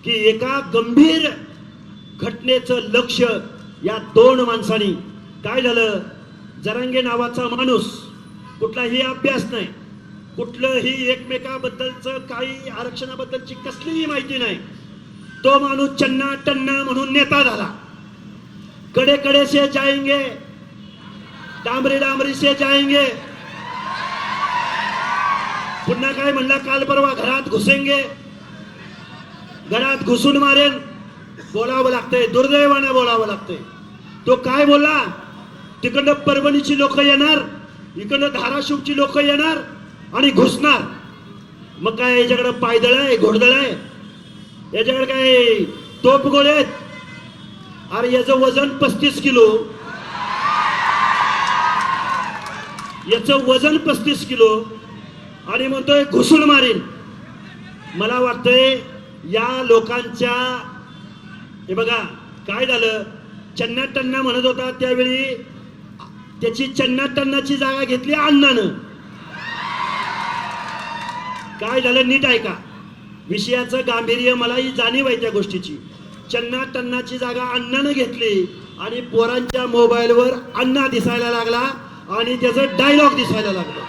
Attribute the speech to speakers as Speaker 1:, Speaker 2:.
Speaker 1: की एका गंभीर घटनेचं लक्ष या दोन माणसांनी, काय झालं, जरांगे नावाचा माणूस, कुठलाही अभ्यास नाही, कुठलंही एकमेकाबद्दलचं काही आरक्षणाबद्दलची कसलीही माहिती नाही, तो माणूस चन्ना टन्ना म्हणून नेता झाला. कडे कडे से जाएंगे, डांबरी डांबरी से जाएंगे. पुन्हा काय म्हणला, काल परवा घरात घुसेंगे, घरात घुसून मारेन. बोलावं लागतंय, दुर्दैवाने बोलावं लागतंय. तो काय बोलला, तिकडनं परभणीची लोक येणार, इकडनं धाराशिवची लोक येणार आणि घुसणार. मग काय याच्याकडे पायदळ आहे, घोडदळ आहे, याच्याकडे काय तोप गोळे आहेत? अरे याचं वजन 35 किलो, याचं वजन 35 किलो आणि म्हणतोय घुसून मारीन. मला वाटतंय या लोकांच्या, हे बघा काय झालं, चन्ना टन्ना म्हणत होता त्यावेळी त्याची चन्ना टन्नाची जागा घेतली अण्णानं. काय झालं नीट ऐका, विषयाचं गांभीर्य मलाही जाणीव आहे त्या गोष्टीची. चन्ना टन्नाची जागा अण्णानं घेतली आणि पोरांच्या मोबाईलवर अण्णा दिसायला लागला आणि त्याचं डायलॉग दिसायला लागलं.